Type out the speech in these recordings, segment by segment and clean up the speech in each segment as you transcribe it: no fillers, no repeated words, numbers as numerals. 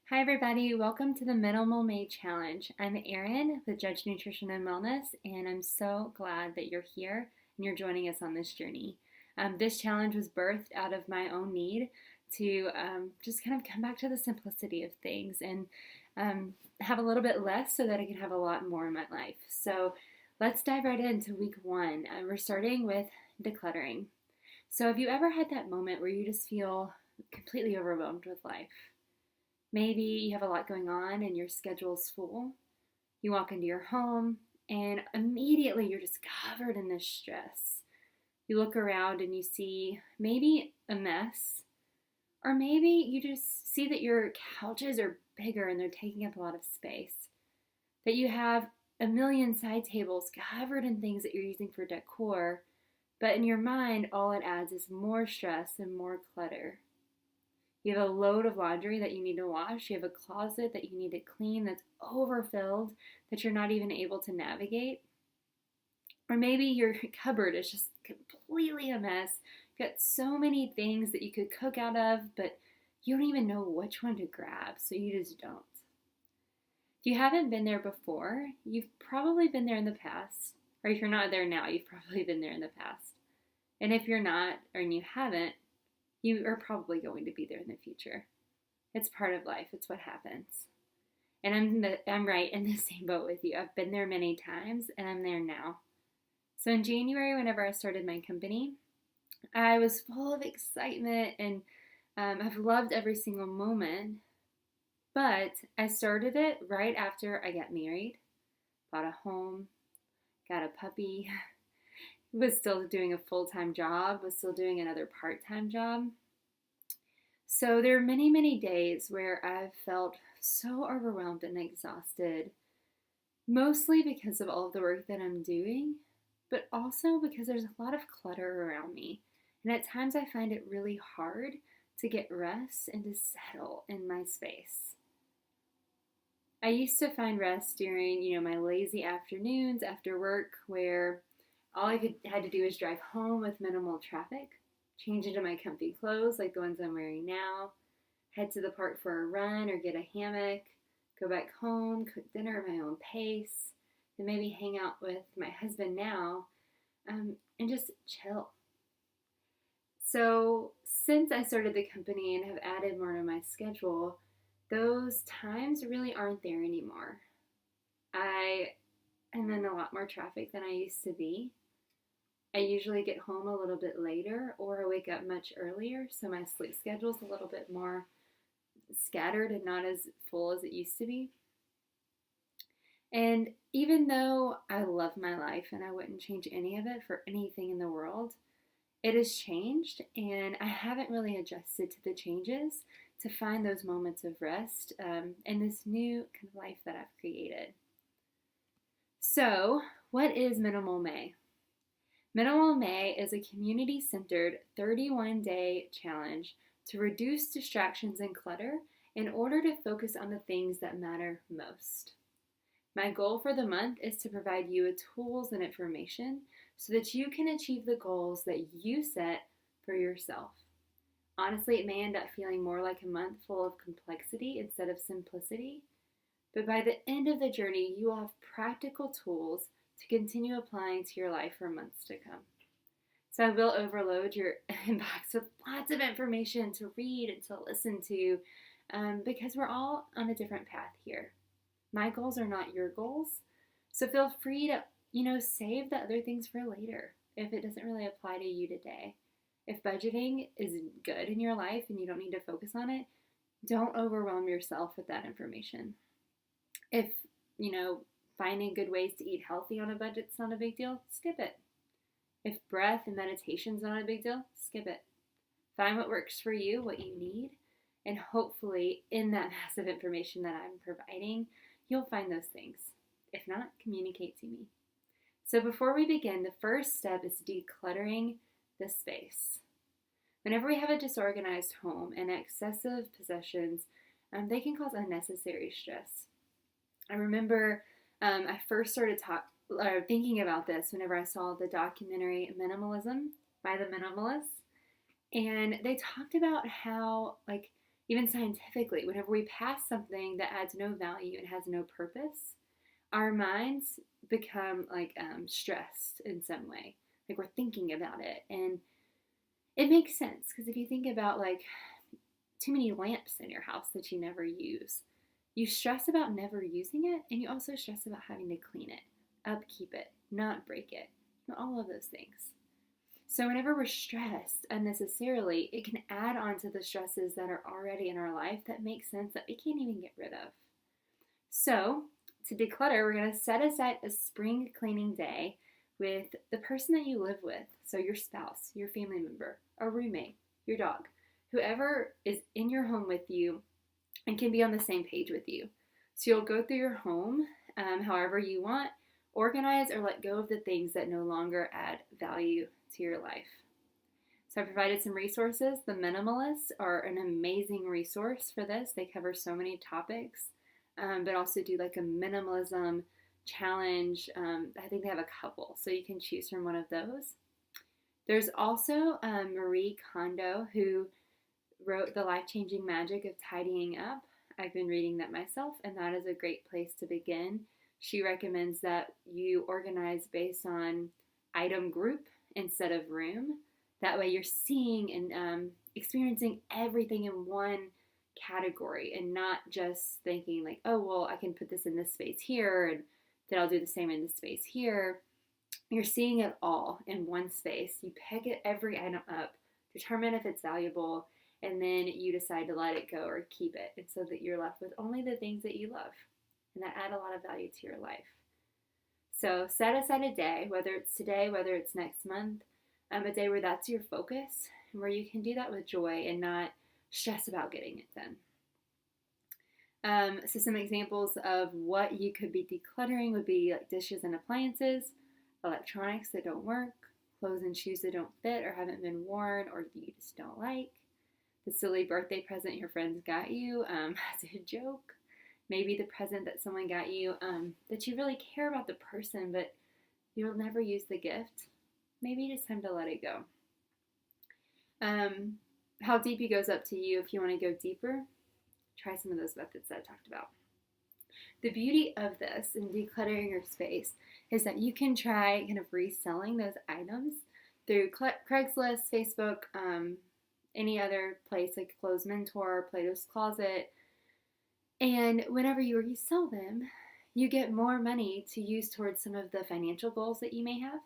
Hi, everybody. Welcome to the Minimal May Challenge. I'm Erin with Judge Nutrition and Wellness, and I'm so glad that you're here and you're joining us on this journey. This challenge was birthed out of my own need to just kind of come back to the simplicity of things and have a little bit less so that I can have a lot more in my life. So let's dive right into week one. We're starting with decluttering. So, have you ever had that moment where you just feel completely overwhelmed with life? Maybe you have a lot going on and your schedule's full. You walk into your home and immediately you're just covered in this stress. You look around and you see maybe a mess, or maybe you just see that your couches are bigger and they're taking up a lot of space. That you have a million side tables covered in things that you're using for decor, but in your mind, all it adds is more stress and more clutter. You have a load of laundry that you need to wash. You have a closet that you need to clean that's overfilled, that you're not even able to navigate. Or maybe your cupboard is just completely a mess. You've got so many things that you could cook out of, but you don't even know which one to grab, so you just don't. If you haven't been there before, you've probably been there in the past. Or if you're not there now, you've probably been there in the past. And if you're not, or you haven't, you are probably going to be there in the future. It's part of life. It's what happens. And I'm right in the same boat with you. I've been there many times, and I'm there now. So in January, whenever I started my company, I was full of excitement, and I've loved every single moment. But I started it right after I got married, bought a home, got a puppy, was still doing a full-time job, was still doing another part-time job. So there are many, many days where I've felt so overwhelmed and exhausted, mostly because of all of the work that I'm doing, but also because there's a lot of clutter around me. And at times I find it really hard to get rest and to settle in my space. I used to find rest during, my lazy afternoons after work where all I had to do was drive home with minimal traffic, change into my comfy clothes like the ones I'm wearing now, head to the park for a run or get a hammock, go back home, cook dinner at my own pace, then maybe hang out with my husband now, and just chill. So since I started the company and have added more to my schedule, those times really aren't there anymore. I am in a lot more traffic than I used to be. I usually get home a little bit later or I wake up much earlier, so my sleep schedule is a little bit more scattered and not as full as it used to be. And even though I love my life and I wouldn't change any of it for anything in the world, it has changed and I haven't really adjusted to the changes to find those moments of rest in this new kind of life that I've created. So, what is Minimal May? Minimal May is a community-centered 31-day challenge to reduce distractions and clutter in order to focus on the things that matter most. My goal for the month is to provide you with tools and information so that you can achieve the goals that you set for yourself. Honestly, it may end up feeling more like a month full of complexity instead of simplicity, but by the end of the journey, you will have practical tools to continue applying to your life for months to come. So I will overload your inbox with lots of information to read and to listen to because we're all on a different path here. My goals are not your goals, so feel free to, save the other things for later if it doesn't really apply to you today. If budgeting is good in your life and you don't need to focus on it, don't overwhelm yourself with that information. If, finding good ways to eat healthy on a budget's not a big deal, skip it. If breath and meditation's not a big deal, skip it. Find what works for you, what you need, and hopefully in that massive information that I'm providing, you'll find those things. If not, communicate to me. So before we begin, the first step is decluttering the space. Whenever we have a disorganized home and excessive possessions, they can cause unnecessary stress. I remember I first started thinking about this whenever I saw the documentary Minimalism by the Minimalists. And they talked about how, Even scientifically, whenever we pass something that adds no value and has no purpose, our minds become like stressed in some way. Like we're thinking about it. And it makes sense because if you think about like too many lamps in your house that you never use, you stress about never using it, and you also stress about having to clean it, upkeep it, not break it, all of those things. So whenever we're stressed unnecessarily, it can add on to the stresses that are already in our life that make sense that we can't even get rid of. So to declutter, we're going to set aside a spring cleaning day with the person that you live with. So your spouse, your family member, a roommate, your dog, whoever is in your home with you and can be on the same page with you. So you'll go through your home however you want, organize or let go of the things that no longer add value to your life. So I provided some resources. The Minimalists are an amazing resource for this. They cover so many topics, but also do like a minimalism challenge. I think they have a couple, so you can choose from one of those. There's also Marie Kondo, who wrote The Life-Changing Magic of Tidying Up. I've been reading that myself, and that is a great place to begin. She recommends that you organize based on item group instead of room. That way you're seeing and experiencing everything in one category and not just thinking like, oh, well, I can put this in this space here and then I'll do the same in this space here. You're seeing it all in one space. You pick every item up, determine if it's valuable, and then you decide to let it go or keep it, and so that you're left with only the things that you love and that add a lot of value to your life. So set aside a day, whether it's today, whether it's next month, a day where that's your focus and where you can do that with joy and not stress about getting it done. So some examples of what you could be decluttering would be like dishes and appliances, electronics that don't work, clothes and shoes that don't fit or haven't been worn or you just don't like, the silly birthday present your friends got you as a joke, maybe the present that someone got you that you really care about the person but you'll never use the gift. Maybe it's time to let it go. How deep it goes up to you. If you want to go deeper, try some of those methods that I talked about. The beauty of this in decluttering your space is that you can try kind of reselling those items through Craigslist, Facebook, any other place like Clothes Mentor, Plato's Closet. And whenever you resell them, you get more money to use towards some of the financial goals that you may have.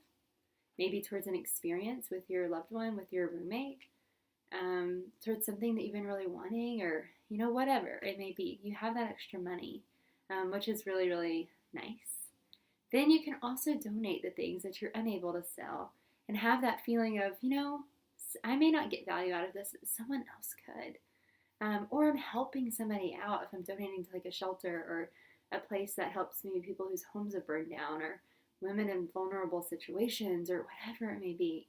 Maybe towards an experience with your loved one, with your roommate, towards something that you've been really wanting, or whatever it may be. You have that extra money, which is really, really nice. Then you can also donate the things that you're unable to sell and have that feeling of, I may not get value out of this, but someone else could. Or I'm helping somebody out if I'm donating to like a shelter or a place that helps maybe people whose homes have burned down, or women in vulnerable situations, or whatever it may be.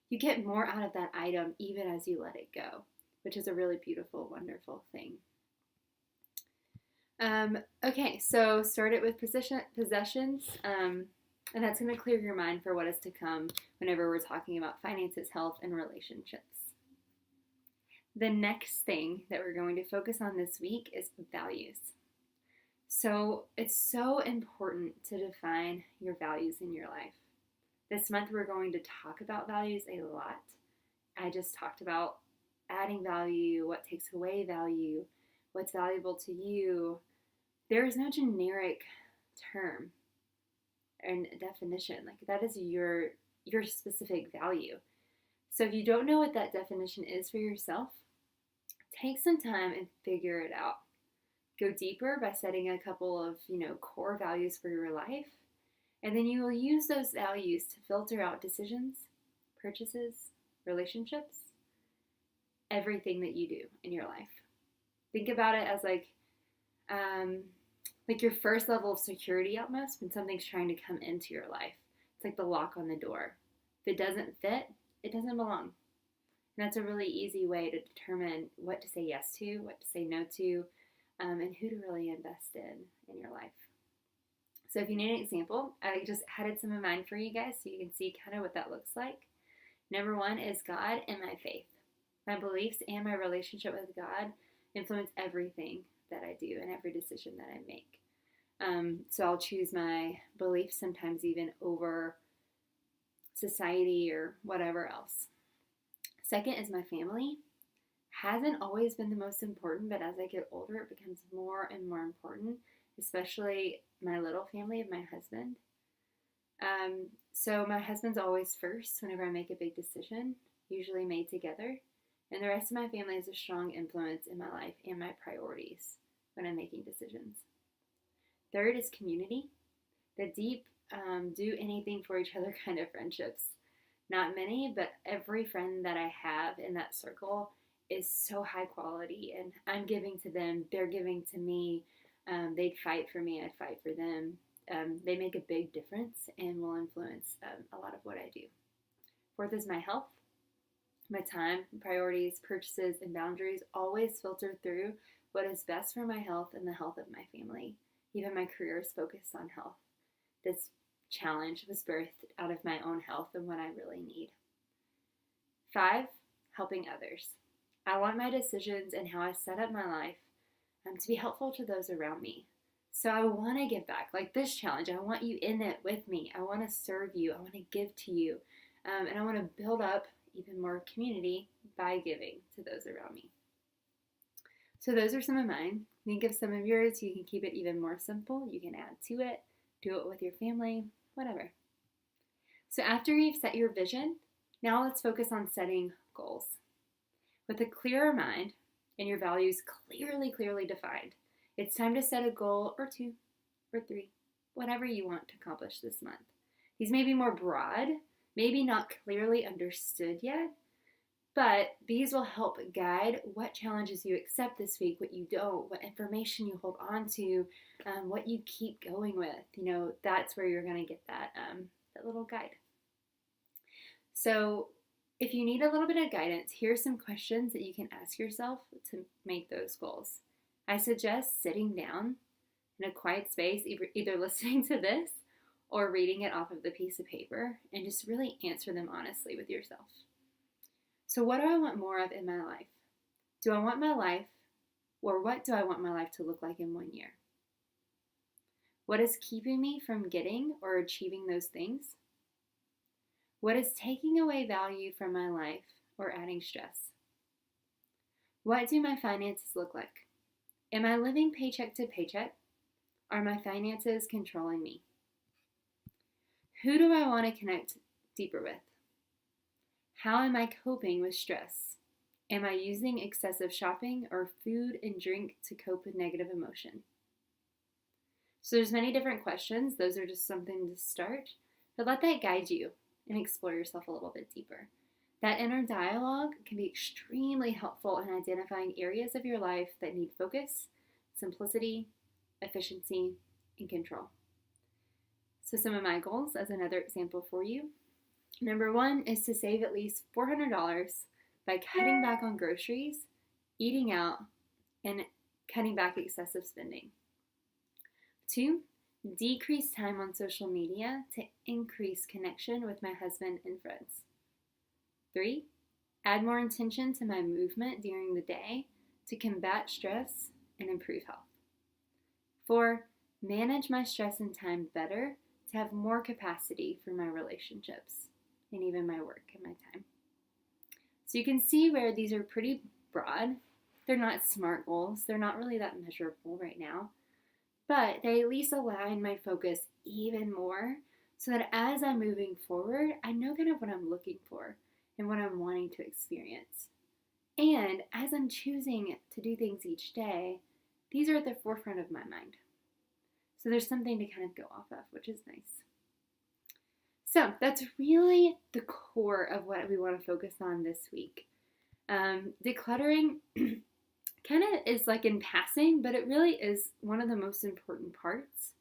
You get more out of that item even as you let it go, which is a really beautiful, wonderful thing. Okay, so start it with possessions, and that's going to clear your mind for what is to come whenever we're talking about finances, health, and relationships. The next thing that we're going to focus on this week is values. So it's so important to define your values in your life. This month we're going to talk about values a lot. I just talked about adding value, what takes away value, what's valuable to you. There is no generic term and definition. Like that is your specific value. So if you don't know what that definition is for yourself, take some time and figure it out. Go deeper by setting a couple of, core values for your life. And then you will use those values to filter out decisions, purchases, relationships, everything that you do in your life. Think about it as like your first level of security almost when something's trying to come into your life. It's like the lock on the door. If it doesn't fit, it doesn't belong. And that's a really easy way to determine what to say yes to, what to say no to, and who to really invest in your life. So if you need an example, I just added some of mine for you guys so you can see kind of what that looks like. Number one is God and my faith. My beliefs and my relationship with God influence everything that I do and every decision that I make. So I'll choose my beliefs sometimes even over society or whatever else. Second is my family. Hasn't always been the most important, but as I get older, it becomes more and more important, especially my little family of my husband. So my husband's always first whenever I make a big decision, usually made together. And the rest of my family is a strong influence in my life and my priorities when I'm making decisions. Third is community, the deep, do anything for each other kind of friendships. Not many, but every friend that I have in that circle is so high quality, and I'm giving to them, they're giving to me. They'd fight for me, I'd fight for them. They make a big difference and will influence a lot of what I do. Fourth is my health. My time, priorities, purchases, and boundaries always filter through what is best for my health and the health of my family. Even my career is focused on health. This challenge was birthed out of my own health and what I really need. 5, helping others. I want my decisions and how I set up my life to be helpful to those around me. So I want to give back. Like this challenge, I want you in it with me. I want to serve you. I want to give to you. And I want to build up even more community by giving to those around me. So those are some of mine. Think of some of yours. You can keep it even more simple. You can add to it. Do it with your family, whatever. So after you've set your vision, now let's focus on setting goals. With a clearer mind and your values clearly defined, it's time to set a goal or 2 or 3, whatever you want to accomplish this month. These may be more broad, maybe not clearly understood yet, but these will help guide what challenges you accept this week, what you don't, what information you hold on to, what you keep going with. That's where you're going to get that little guide. So if you need a little bit of guidance, here's some questions that you can ask yourself to make those goals. I suggest sitting down in a quiet space, either listening to this or reading it off of the piece of paper, and just really answer them honestly with yourself. So what do I want more of in my life? Do I want my life, or what do I want my life to look like in 1 year? What is keeping me from getting or achieving those things? What is taking away value from my life or adding stress? What do my finances look like? Am I living paycheck to paycheck? Are my finances controlling me? Who do I want to connect deeper with? How am I coping with stress? Am I using excessive shopping or food and drink to cope with negative emotion? So there's many different questions. Those are just something to start, but let that guide you and explore yourself a little bit deeper. That inner dialogue can be extremely helpful in identifying areas of your life that need focus, simplicity, efficiency, and control. So some of my goals as another example for you. Number 1 is to save at least $400 by cutting back on groceries, eating out, and cutting back excessive spending. 2, decrease time on social media to increase connection with my husband and friends. 3, add more intention to my movement during the day to combat stress and improve health. 4, manage my stress and time better to have more capacity for my relationships and even my work and my time. So you can see where these are pretty broad. They're not SMART goals. They're not really that measurable right now, but they at least align my focus even more so that as I'm moving forward, I know kind of what I'm looking for and what I'm wanting to experience. And as I'm choosing to do things each day, these are at the forefront of my mind. So there's something to kind of go off of, which is nice. So that's really the core of what we want to focus on this week. Decluttering kind of is like in passing, but it really is one of the most important parts.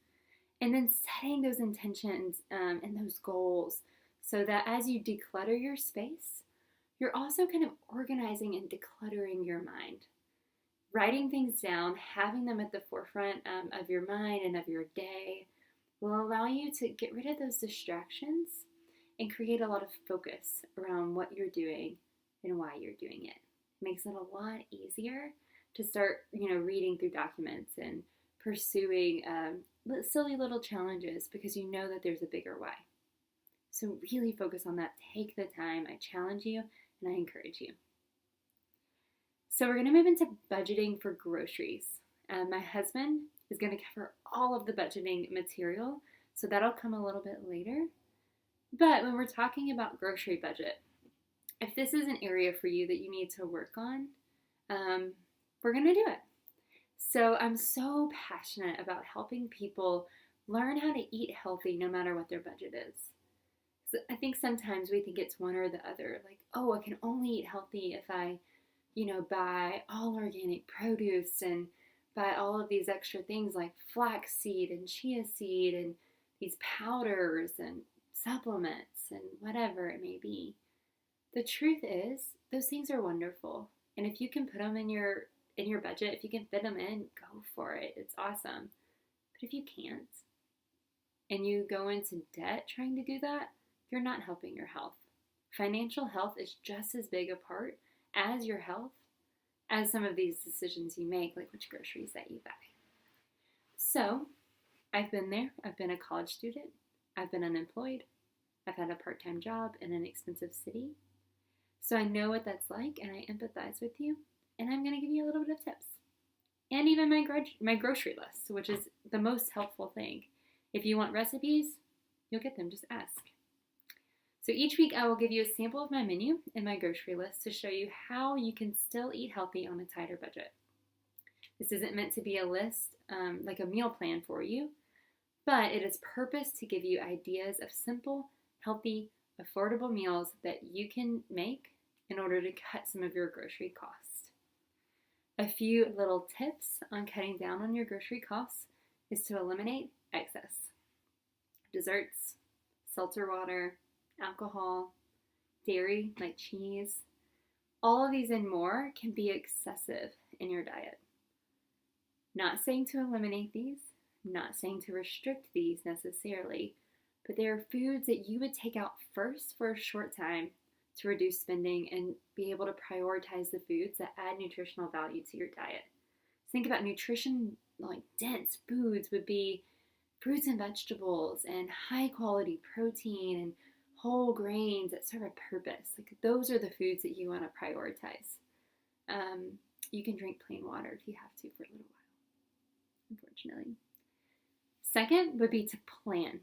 And then setting those intentions and those goals so that as you declutter your space, you're also kind of organizing and decluttering your mind. Writing things down, having them at the forefront of your mind and of your day will allow you to get rid of those distractions and create a lot of focus around what you're doing and why you're doing it. makes it a lot easier to start, reading through documents and pursuing silly little challenges because you know that there's a bigger why. So really focus on that. Take the time. I challenge you and I encourage you. So we're going to move into budgeting for groceries. My husband is going to cover all of the budgeting material, so that'll come a little bit later. But when we're talking about grocery budget, if this is an area for you that you need to work on, we're going to do it. So I'm so passionate about helping people learn how to eat healthy no matter what their budget is. So I think sometimes we think it's one or the other. Like, oh, I can only eat healthy if I, buy all organic produce and buy all of these extra things like flaxseed and chia seed and these powders and supplements and whatever it may be. The truth is, those things are wonderful. And if you can put them in your budget, if you can fit them in, go for it. It's awesome. But if you can't, and you go into debt trying to do that, you're not helping your health. Financial health is just as big a part as your health as some of these decisions you make, like which groceries that you buy. So, I've been there. I've been a college student. I've been unemployed. I've had a part-time job in an expensive city. So I know what that's like, and I empathize with you, and I'm going to give you a little bit of tips. And even my grocery list, which is the most helpful thing. If you want recipes, you'll get them. Just ask. So each week I will give you a sample of my menu and my grocery list to show you how you can still eat healthy on a tighter budget. This isn't meant to be a list, like a meal plan for you, but it is purposed to give you ideas of simple, healthy, affordable meals that you can make in order to cut some of your grocery costs. A few little tips on cutting down on your grocery costs is to eliminate excess. Desserts, seltzer water, alcohol, dairy like cheese, all of these and more can be excessive in your diet. Not saying to eliminate these, not saying to restrict these necessarily, but there are foods that you would take out first for a short time to reduce spending and be able to prioritize the foods that add nutritional value to your diet. Think about nutrition, like dense foods would be fruits and vegetables and high quality protein and whole grains that serve a purpose. Like those are the foods that you want to prioritize. You can drink plain water if you have to for a little while, unfortunately. Second would be to plan.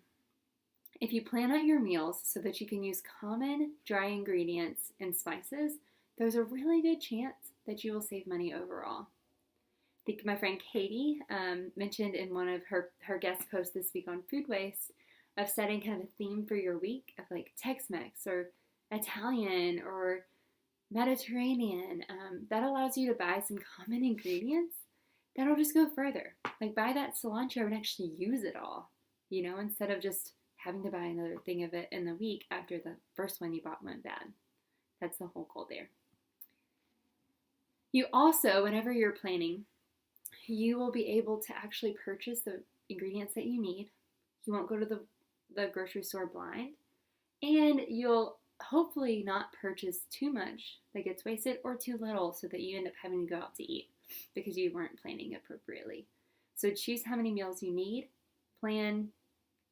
If you plan out your meals so that you can use common dry ingredients and spices, there's a really good chance that you will save money overall. I think my friend Katie mentioned in one of her guest posts this week on food waste of setting kind of a theme for your week of like Tex-Mex or Italian or Mediterranean. That allows you to buy some common ingredients that'll just go further. Like buy that cilantro and actually use it all, instead of just having to buy another thing of it in the week after the first one you bought went bad. That's the whole goal there. You also, whenever you're planning, you will be able to actually purchase the ingredients that you need. You won't go to the grocery store blind, and you'll hopefully not purchase too much that gets wasted or too little so that you end up having to go out to eat because you weren't planning appropriately. So choose how many meals you need, plan,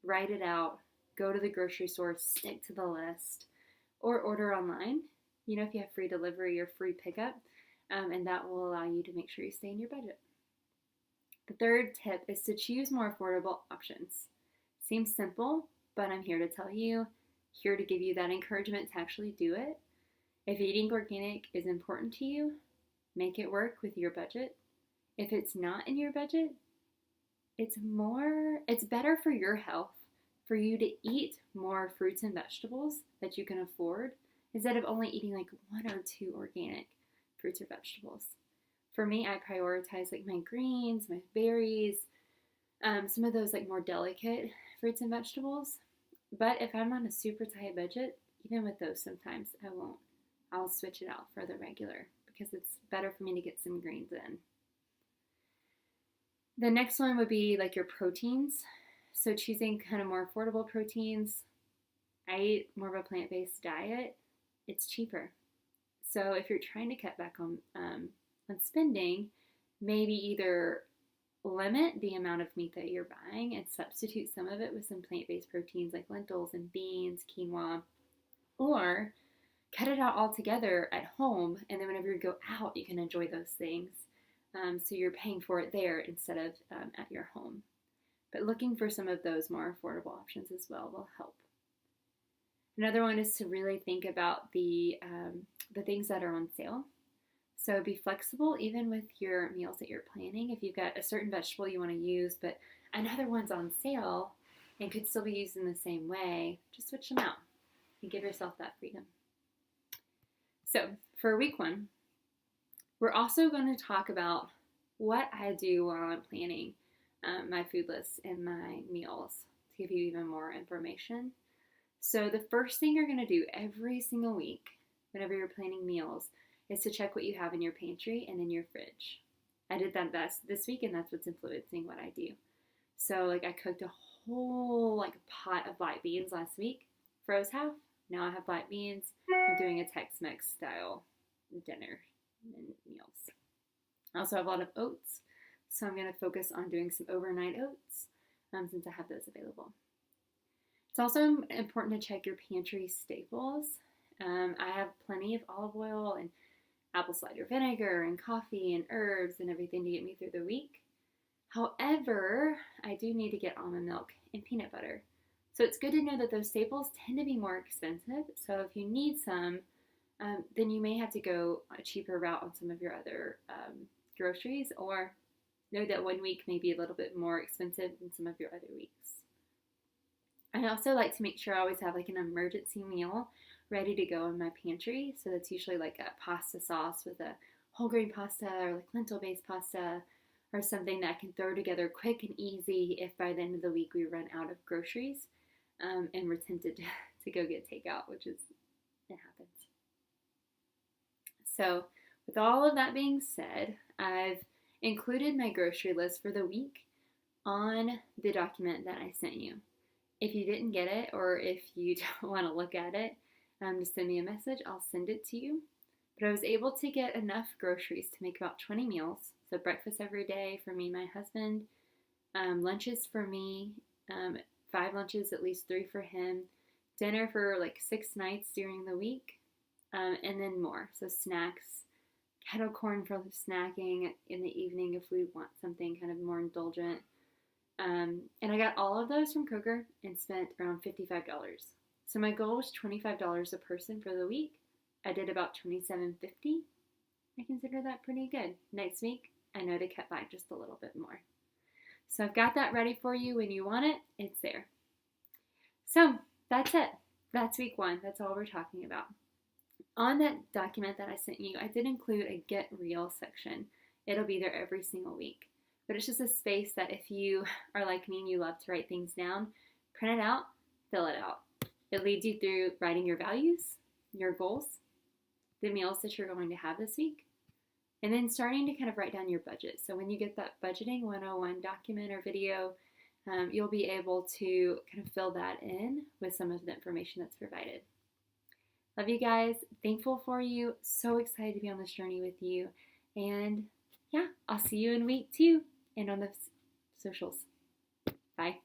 write it out, go to the grocery store, stick to the list, or order online, if you have free delivery or free pickup, and that will allow you to make sure you stay in your budget. The third tip is to choose more affordable options. Seems simple, but I'm here to tell you, here to give you that encouragement to actually do it. If eating organic is important to you, make it work with your budget. If it's not in your budget, it's better for your health for you to eat more fruits and vegetables that you can afford instead of only eating like 1 or 2 organic fruits or vegetables. For me, I prioritize like my greens, my berries, some of those like more delicate fruits and vegetables. But if I'm on a super tight budget, even with those sometimes I won't. I'll switch it out for the regular because it's better for me to get some greens in. The next one would be like your proteins. So choosing kind of more affordable proteins. I eat more of a plant-based diet. It's cheaper. So if you're trying to cut back on spending, maybe either limit the amount of meat that you're buying and substitute some of it with some plant-based proteins like lentils and beans, quinoa, or cut it out altogether at home, and then whenever you go out, you can enjoy those things. So you're paying for it there instead of at your home. But looking for some of those more affordable options as well will help. Another one is to really think about the things that are on sale. So be flexible even with your meals that you're planning. If you've got a certain vegetable you want to use, but another one's on sale and could still be used in the same way, just switch them out and give yourself that freedom. So for week 1, we're also going to talk about what I do while I'm planning my food lists and my meals to give you even more information. So the first thing you're going to do every single week whenever you're planning meals is to check what you have in your pantry and in your fridge. I did that this week, and that's what's influencing what I do. So like I cooked a whole pot of black beans last week, froze half. Now I have black beans. I'm doing a Tex-Mex style dinner and meals. I also have a lot of oats, so I'm going to focus on doing some overnight oats since I have those available. It's also important to check your pantry staples. I have plenty of olive oil and apple cider vinegar and coffee and herbs and everything to get me through the week. However, I do need to get almond milk and peanut butter. So it's good to know that those staples tend to be more expensive. So if you need some, then you may have to go a cheaper route on some of your other groceries, or know that one week may be a little bit more expensive than some of your other weeks. I also like to make sure I always have an emergency meal ready to go in my pantry. So that's usually a pasta sauce with a whole grain pasta or lentil-based pasta, or something that I can throw together quick and easy if by the end of the week we run out of groceries and we're tempted to go get takeout, it happens. So with all of that being said, I've included my grocery list for the week on the document that I sent you. If you didn't get it, or if you don't want to look at it, just send me a message. I'll send it to you. But I was able to get enough groceries to make about 20 meals. So breakfast every day for me and my husband, lunches for me, 5 lunches, at least 3 for him, dinner for 6 nights during the week, and then more. So snacks, kettle corn for snacking in the evening if we want something kind of more indulgent. And I got all of those from Kroger and spent around $55. So my goal was $25 a person for the week. I did about $27.50. I consider that pretty good. Next week, I know to cut back just a little bit more. So I've got that ready for you. When you want it, it's there. So that's it. That's week 1. That's all we're talking about. On that document that I sent you, I did include a Get Real section. It'll be there every single week. But it's just a space that if you are like me and you love to write things down, print it out, fill it out. It leads you through writing your values, your goals, the meals that you're going to have this week, and then starting to kind of write down your budget. So when you get that budgeting 101 document or video, you'll be able to kind of fill that in with some of the information that's provided. Love you guys. Thankful for you. So excited to be on this journey with you. And yeah, I'll see you in week 2 and on the socials. Bye.